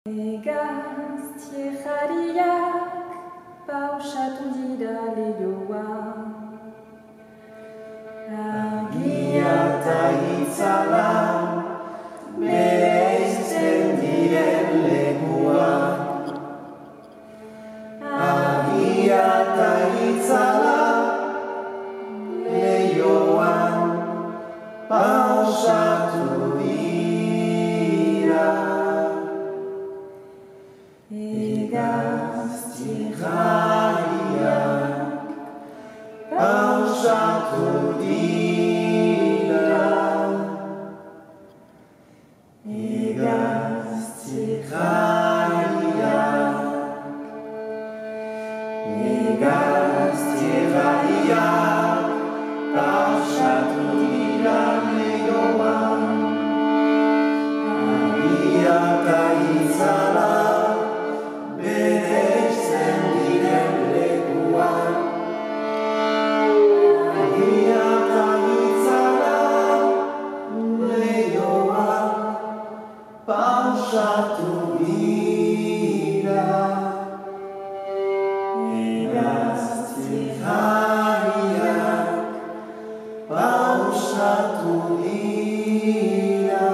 Gaztiejariak pausatu dira lehioan. Argia eta itzala bereizten diren lekuan. Argia eta itzala lehioan pausatu dira. Gaztiejariak pausatu dira. Gaztiejariak pausatu dira lehioan. Argia eta itzala bereizten diren lekuan. Argia eta itzala lehioan pausatu dira. Gaztiejariak pausatu dira.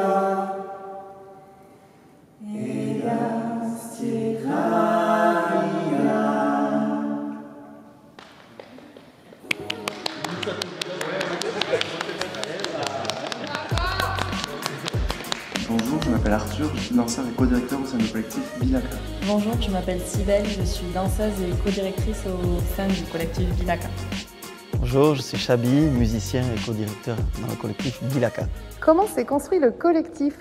Bonjour, je m'appelle Arthur, je suis danseur et co-directeur au sein du collectif Vilaka. Bonjour, je m'appelle Cybèle, je suis danseuse et co-directrice au sein du collectif Vilaka. Bonjour, je suis Chabi, musicien et co-directeur dans le collectif Vilaka. Comment s'est construit le collectif ?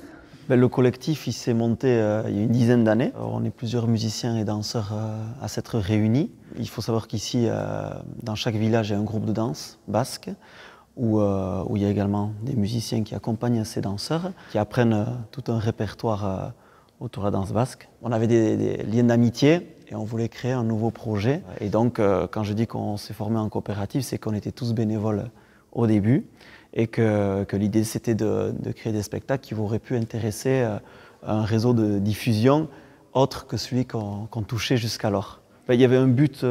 Le collectif il s'est monté il y a une dizaine d'années. On est plusieurs musiciens et danseurs à s'être réunis. Il faut savoir qu'ici, dans chaque village, il y a un groupe de danse basque où il y a également des musiciens qui accompagnent ces danseurs, qui apprennent tout un répertoire autour de la danse basque. On avait des liens d'amitié et on voulait créer un nouveau projet. Et donc, quand je dis qu'on s'est formé en coopérative, c'est qu'on était tous bénévoles au début et que l'idée c'était de créer des spectacles qui auraient pu intéresser un réseau de diffusion autre que celui qu'on touchait jusqu'alors. Il y avait un but,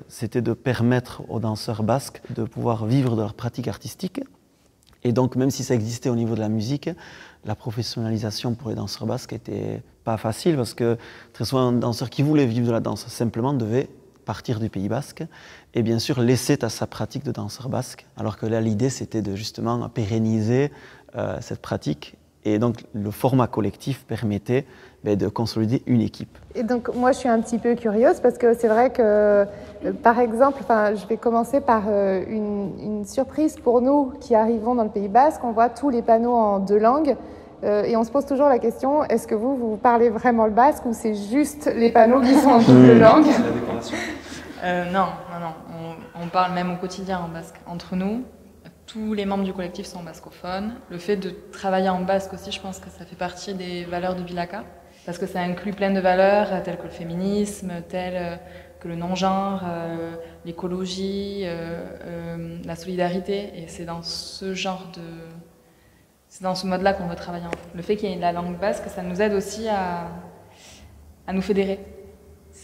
c'était de permettre aux danseurs basques de pouvoir vivre de leur pratique artistique. Et donc, même si ça existait au niveau de la musique, la professionnalisation pour les danseurs basques n'était pas facile parce que très souvent, un danseur qui voulait vivre de la danse simplement devait partir du Pays basque et bien sûr laisser sa pratique de danseur basque. Alors que là, l'idée, c'était de justement pérenniser cette pratique. Et donc, le format collectif permettait de consolider une équipe. Et donc, moi, je suis un petit peu curieuse parce que c'est vrai que, par exemple, je vais commencer par une surprise pour nous qui arrivons dans le Pays basque. On voit tous les panneaux en 2 langues et on se pose toujours la question, est-ce que vous parlez vraiment le basque ou c'est juste les panneaux qui sont en double langue ? Non. On parle même au quotidien en basque. Entre nous, tous les membres du collectif sont bascophones. Le fait de travailler en basque aussi, je pense que ça fait partie des valeurs de Vilaka, parce que ça inclut plein de valeurs telles que le féminisme, telles que le non-genre, l'écologie, la solidarité. Et c'est dans ce genre c'est dans ce mode-là qu'on veut travailler. Le fait qu'il y ait la langue basque, ça nous aide aussi à nous fédérer,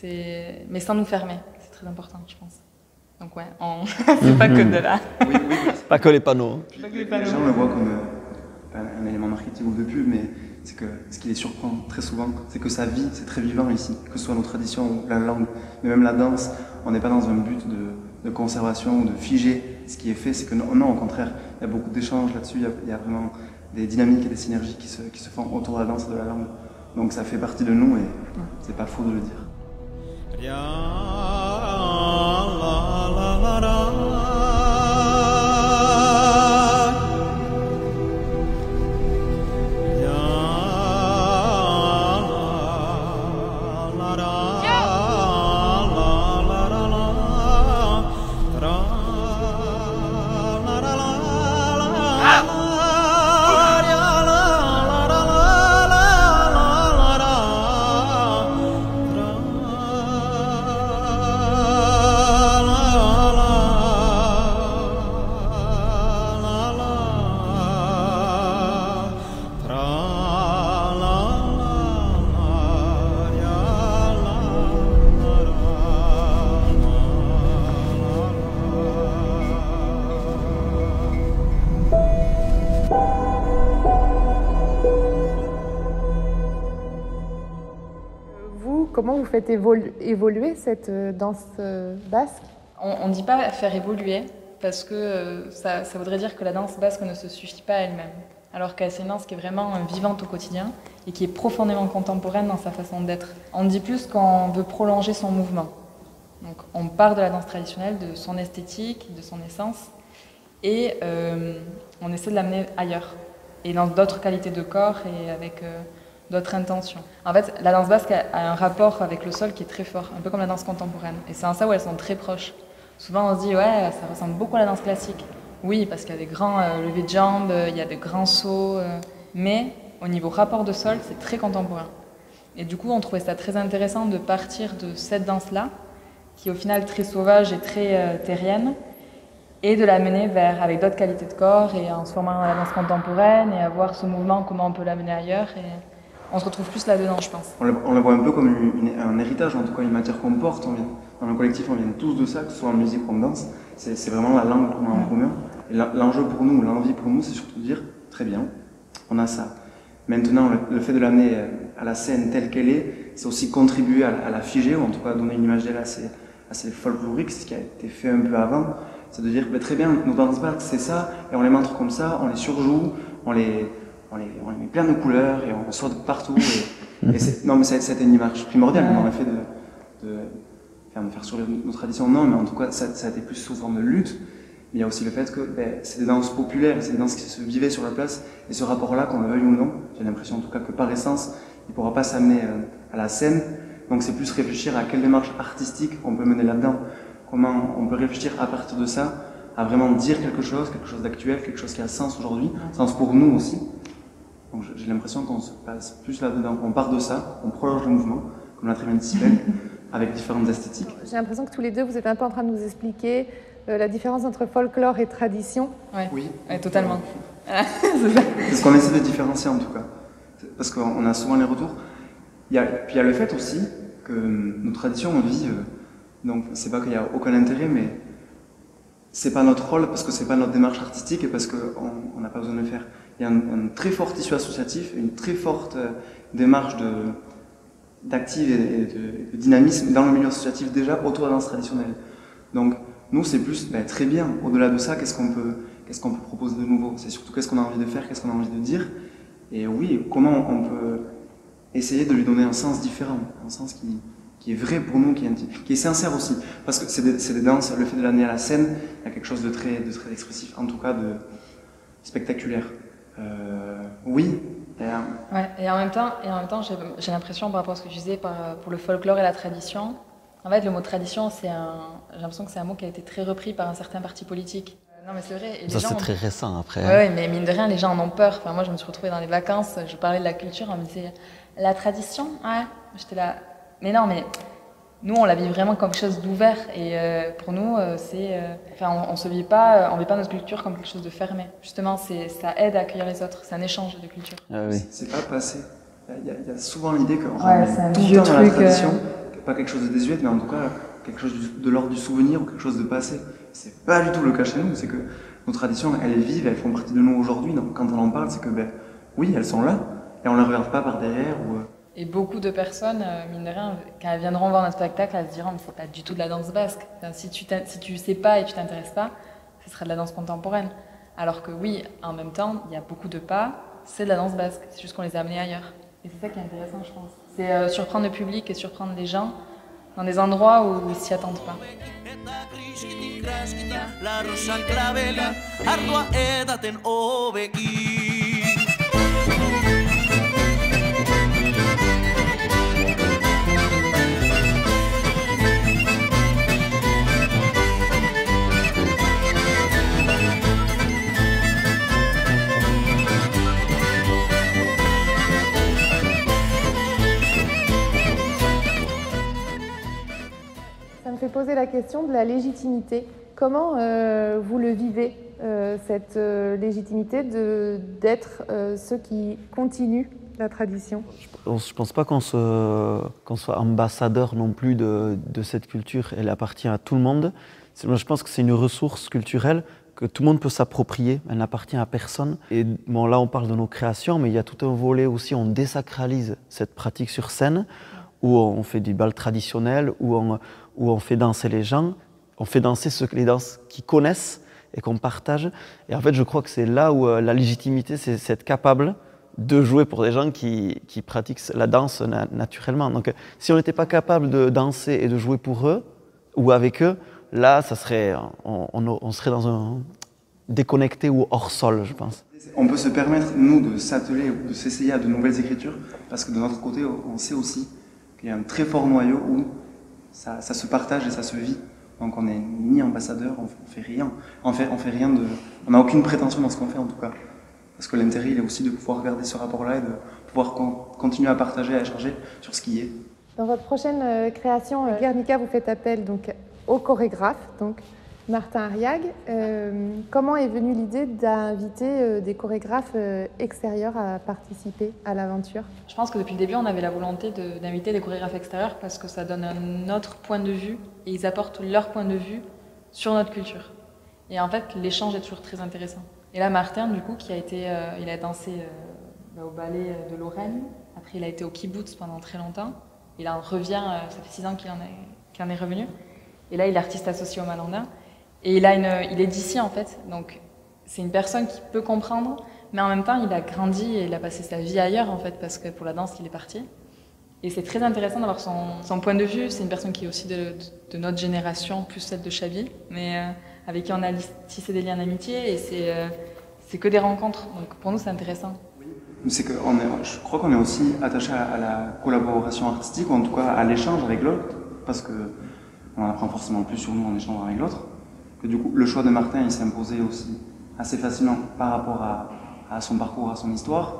mais sans nous fermer. C'est très important, je pense. Donc ouais, c'est pas que de là. Oui. Pas que les panneaux. Les gens le voient comme un élément marketing ou de pub, mais c'est que ce qui les surprend très souvent, c'est que ça vit, c'est très vivant ici, que ce soit nos traditions ou la langue, mais même la danse. On n'est pas dans un but de conservation ou de figer ce qui est fait, c'est que non, au contraire, il y a beaucoup d'échanges là-dessus, il y a vraiment des dynamiques et des synergies qui se font autour de la danse et de la langue. Donc ça fait partie de nous et c'est pas faux de le dire. comment vous faites évoluer cette danse basque? On ne dit pas faire évoluer, parce que ça voudrait dire que la danse basque ne se suffit pas à elle-même. Alors que c'est une danse qui est vraiment vivante au quotidien et qui est profondément contemporaine dans sa façon d'être. On dit plus qu'on veut prolonger son mouvement. Donc on part de la danse traditionnelle, de son esthétique, de son essence, et on essaie de l'amener ailleurs, et dans d'autres qualités de corps et avec d'autres intentions. En fait, la danse basque a un rapport avec le sol qui est très fort, un peu comme la danse contemporaine. Et c'est en ça où elles sont très proches. Souvent on se dit, ouais, ça ressemble beaucoup à la danse classique. Oui, parce qu'il y a des grands levées de jambes, il y a des grands sauts, mais au niveau rapport de sol, c'est très contemporain. Et du coup, on trouvait ça très intéressant de partir de cette danse-là, qui est au final très sauvage et très terrienne, et de l'amener vers avec d'autres qualités de corps et en se formant dans la danse contemporaine et à voir ce mouvement, comment on peut l'amener ailleurs. Et on se retrouve plus là-dedans, je pense. On la voit un peu comme un héritage, en tout cas une matière qu'on porte. Dans le collectif, on vient tous de ça, que ce soit en musique ou en danse. C'est vraiment la langue qu'on a en commun. Et l'enjeu pour nous, l'envie pour nous, c'est surtout de dire, très bien, on a ça. Maintenant, le fait de l'amener à la scène telle qu'elle est, c'est aussi contribuer à la figer, ou en tout cas donner une image d'elle assez folklorique, c'est ce qui a été fait un peu avant. C'est de dire, bah, très bien, nos danses basques, c'est ça, et on les montre comme ça, on les surjoue, on les met plein de couleurs, et on sort de partout. Non, mais ça a été une image primordiale, on a fait de faire sur nos traditions, non, mais en tout cas, ça a été plus sous forme de lutte. Mais il y a aussi le fait que c'est des danses populaires, c'est des danses qui se vivaient sur la place, et ce rapport-là, qu'on le veuille ou non, j'ai l'impression en tout cas que par essence, il ne pourra pas s'amener à la scène. Donc c'est plus réfléchir à quelle démarche artistique on peut mener là-dedans, comment on peut réfléchir à partir de ça, à vraiment dire quelque chose d'actuel, quelque chose qui a sens aujourd'hui, sens pour nous aussi. Donc j'ai l'impression qu'on se passe plus là-dedans, on part de ça, on prolonge le mouvement, comme l'a très bien dit Sibelle, avec différentes esthétiques. J'ai l'impression que tous les deux, vous êtes un peu en train de nous expliquer la différence entre folklore et tradition. Ouais. Oui, totalement. C'est ce qu'on essaie de différencier en tout cas, parce qu'on a souvent les retours. Puis il y a le fait aussi que nos traditions, on vit, donc c'est pas qu'il n'y a aucun intérêt, mais c'est pas notre rôle, parce que c'est pas notre démarche artistique et parce qu'on n'a pas besoin de le faire. Il y a un très fort tissu associatif, une très forte démarche d'active et de dynamisme dans le milieu associatif déjà autour de la danse traditionnelle. Donc nous c'est plus, très bien, au-delà de ça, qu'est-ce qu'on peut proposer de nouveau? C'est surtout qu'est-ce qu'on a envie de faire, qu'est-ce qu'on a envie de dire, et oui, comment on peut essayer de lui donner un sens différent, un sens qui est vrai pour nous, qui est sincère aussi. Parce que c'est des danses, le fait de l'amener à la scène, il y a quelque chose de très expressif, en tout cas de spectaculaire. Oui. Ouais, et en même temps j'ai l'impression, par rapport à ce que tu disais, pour le folklore et la tradition, en fait le mot tradition, j'ai l'impression que c'est un mot qui a été très repris par un certain parti politique. Non mais c'est vrai. Et ça c'est très récent après. Ouais, mais mine de rien, les gens en ont peur. Enfin, moi je me suis retrouvée dans les vacances, je parlais de la culture, on me disait la tradition, ouais. J'étais là, mais non, mais nous on la vit vraiment comme quelque chose d'ouvert et pour nous on vit pas notre culture comme quelque chose de fermé. Justement, ça aide à accueillir les autres, c'est un échange de culture. Ah, oui. C'est pas passé. Il y a souvent l'idée qu'on c'est tout le temps dans la tradition, pas quelque chose de désuet, mais en tout cas quelque chose de l'ordre du souvenir ou quelque chose de passé. C'est pas du tout le cas chez nous, c'est que nos traditions, elles vivent, elles font partie de nous aujourd'hui, donc quand on en parle, c'est que oui, elles sont là, et on ne les regarde pas par derrière. Et beaucoup de personnes, mine de rien, quand elles viendront voir notre spectacle, elles se diront mais c'est pas du tout de la danse basque. Enfin, si tu sais pas et tu t'intéresses pas, ce sera de la danse contemporaine. Alors que oui, en même temps, il y a beaucoup de pas, c'est de la danse basque, c'est juste qu'on les a amenés ailleurs. Et c'est ça qui est intéressant, je pense. C'est surprendre le public et surprendre les gens dans des endroits où ils s'y attendent pas. Ça me fait poser la question de la légitimité. Comment vous le vivez, cette légitimité d'être ceux qui continuent la tradition? Je ne pense pas qu'on soit ambassadeur non plus de cette culture. Elle appartient à tout le monde. Je pense que c'est une ressource culturelle que tout le monde peut s'approprier. Elle n'appartient à personne. Et bon, là, on parle de nos créations, mais il y a tout un volet aussi, on désacralise cette pratique sur scène. où on fait du bal traditionnel, où on fait danser les gens, on fait danser les danses qu'ils connaissent et qu'on partage. Et en fait, je crois que c'est là où la légitimité, c'est être capable de jouer pour des gens qui pratiquent la danse naturellement. Donc, si on n'était pas capable de danser et de jouer pour eux ou avec eux, là, on serait dans un déconnecté ou hors sol, je pense. On peut se permettre, nous, de s'atteler ou de s'essayer à de nouvelles écritures, parce que de notre côté, on sait aussi qu'il y a un très fort noyau où ça se partage et ça se vit. Donc on n'est ni ambassadeur, on fait rien. On n'a aucune prétention dans ce qu'on fait en tout cas. Parce que l'intérêt, il est aussi de pouvoir garder ce rapport-là et de pouvoir continuer à partager, à échanger sur ce qui est. Dans votre prochaine création, Guernica, vous faites appel donc au chorégraphe, donc Martin Arriague. Comment est venue l'idée d'inviter des chorégraphes extérieurs à participer à l'aventure? Je pense que depuis le début, on avait la volonté d'inviter des chorégraphes extérieurs parce que ça donne un autre point de vue et ils apportent leur point de vue sur notre culture. Et en fait, l'échange est toujours très intéressant. Et là, Martin, du coup, il a dansé au ballet de Lorraine. Après, il a été au kibbutz pendant très longtemps. Il en revient, ça fait 6 ans qu'il en est revenu. Et là, il est artiste associé au Malandin. Et il est d'ici, en fait. Donc, c'est une personne qui peut comprendre, mais en même temps, il a grandi et il a passé sa vie ailleurs, en fait, parce que pour la danse, il est parti. Et c'est très intéressant d'avoir son point de vue. C'est une personne qui est aussi de notre génération, plus celle de Chabi, mais avec qui on a tissé des liens d'amitié. Et c'est que des rencontres. Donc, pour nous, c'est intéressant. C'est que je crois qu'on est aussi attaché à la collaboration artistique, ou en tout cas à l'échange avec l'autre, parce qu'on en apprend forcément plus sur nous en échangeant avec l'autre. Que du coup, le choix de Martin, il s'est imposé aussi assez facilement par rapport à son parcours, à son histoire,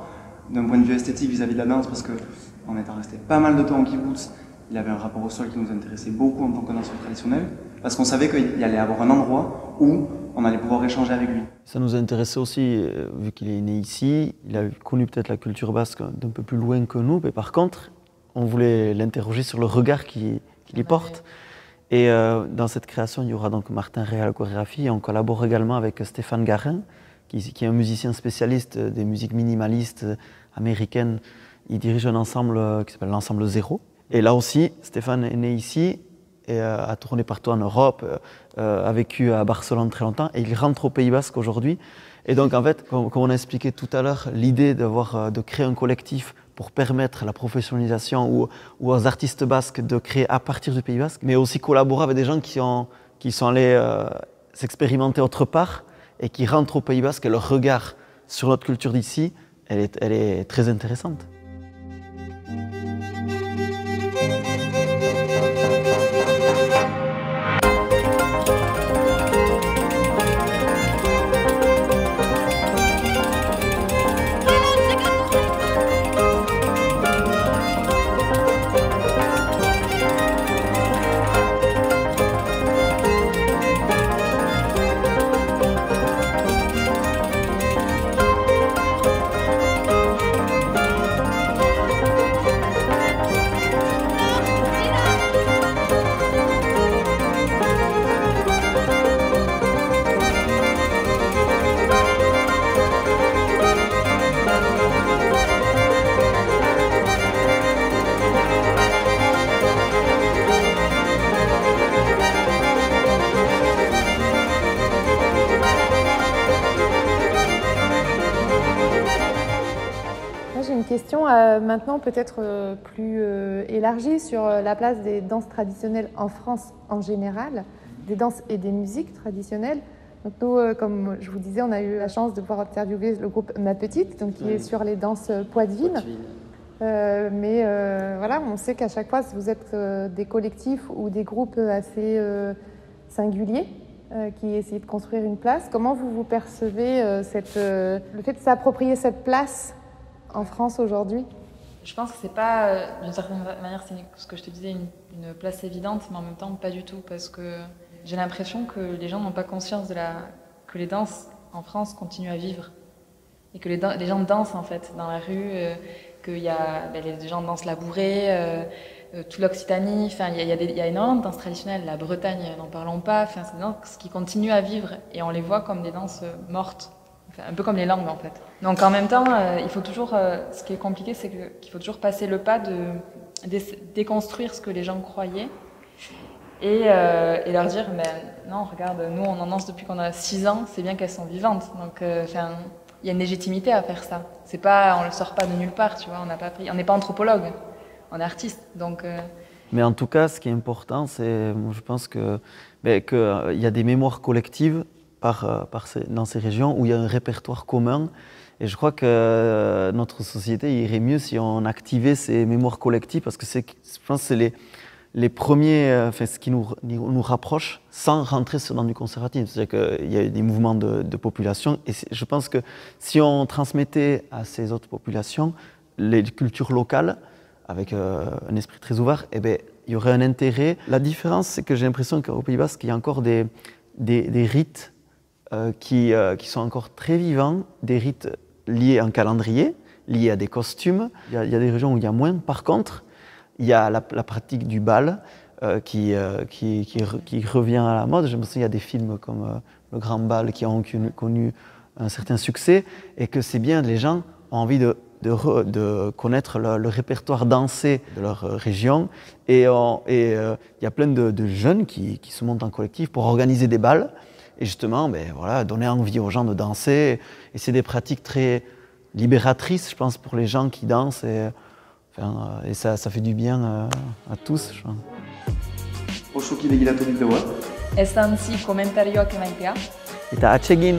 d'un point de vue esthétique vis-à-vis de la danse, parce qu'en étant resté pas mal de temps au kibbutz, il avait un rapport au sol qui nous intéressait beaucoup en tant que danseur traditionnel, parce qu'on savait qu'il y allait avoir un endroit où on allait pouvoir échanger avec lui. Ça nous intéressait aussi, vu qu'il est né ici, il a connu peut-être la culture basque d'un peu plus loin que nous, mais par contre, on voulait l'interroger sur le regard qu'il y porte. Et dans cette création, il y aura donc Martin Ré à la chorégraphie, et on collabore également avec Stéphane Garin, qui est un musicien spécialiste des musiques minimalistes américaines. Il dirige un ensemble qui s'appelle l'Ensemble Zéro. Et là aussi, Stéphane est né ici et a tourné partout en Europe, a vécu à Barcelone très longtemps, et il rentre au Pays Basque aujourd'hui. Et donc en fait, comme on a expliqué tout à l'heure, l'idée de créer un collectif pour permettre la professionnalisation ou aux artistes basques de créer à partir du Pays Basque, mais aussi collaborer avec des gens qui sont allés s'expérimenter autre part et qui rentrent au Pays Basque, et leur regard sur notre culture d'ici, elle est très intéressante. J'ai une question maintenant peut-être plus élargie sur la place des danses traditionnelles en France en général, des danses et des musiques traditionnelles. Donc nous, comme je vous disais, on a eu la chance de pouvoir interviewer le groupe Ma Petite, donc, qui est sur les danses poitevines. Mais voilà, on sait qu'à chaque fois, vous êtes des collectifs ou des groupes assez singuliers qui essayent de construire une place. Comment vous percevez le fait de s'approprier cette place en France aujourd'hui? Je pense que c'est pas, d'une certaine manière, c'est ce que je te disais, une place évidente, mais en même temps pas du tout, parce que j'ai l'impression que les gens n'ont pas conscience que les danses en France continuent à vivre, et que les gens dansent en fait dans la rue, les gens dansent la bourrée, toute l'Occitanie, enfin il y a énormément de danses traditionnelles, la Bretagne n'en parlons pas, enfin c'est des danses qui continuent à vivre et on les voit comme des danses mortes en un peu comme les langues en fait. Donc en même temps, il faut toujours, ce qui est compliqué, c'est qu'il faut toujours passer le pas de déconstruire ce que les gens croyaient et leur dire, mais non, regarde, nous on en danse depuis qu'on a 6 ans, c'est bien qu'elles sont vivantes. Donc il y a une légitimité à faire ça. C'est pas, on le sort pas de nulle part, tu vois. On n'est pas anthropologue, on est artiste. Donc Mais en tout cas, ce qui est important, c'est, je pense que y a des mémoires collectives dans ces régions où il y a un répertoire commun. Et je crois que notre société irait mieux si on activait ces mémoires collectives, parce que je pense que c'est les premiers, ce qui nous rapproche sans rentrer dans du conservatisme. C'est-à-dire qu'il y a des mouvements de population, et je pense que si on transmettait à ces autres populations les cultures locales, avec un esprit très ouvert, eh bien, il y aurait un intérêt. La différence, c'est que j'ai l'impression qu'au Pays Basque, il y a encore des rites qui sont encore très vivants, des rites liés à un calendrier, liés à des costumes. Il y a des régions où il y a moins. Par contre, il y a la pratique du bal qui revient à la mode. Je me souviens, il y a des films comme Le Grand Bal qui ont connu un certain succès, et que c'est bien, les gens ont envie de connaître le répertoire dansé de leur région. Et il y a plein de jeunes qui se montent en collectif pour organiser des bals et justement donner envie aux gens de danser. Et c'est des pratiques très libératrices, je pense, pour les gens qui dansent. Et ça fait du bien à tous, je pense. Osoki begiratu ditugu. esan zi komentarioak emaitea. Eta atsegin!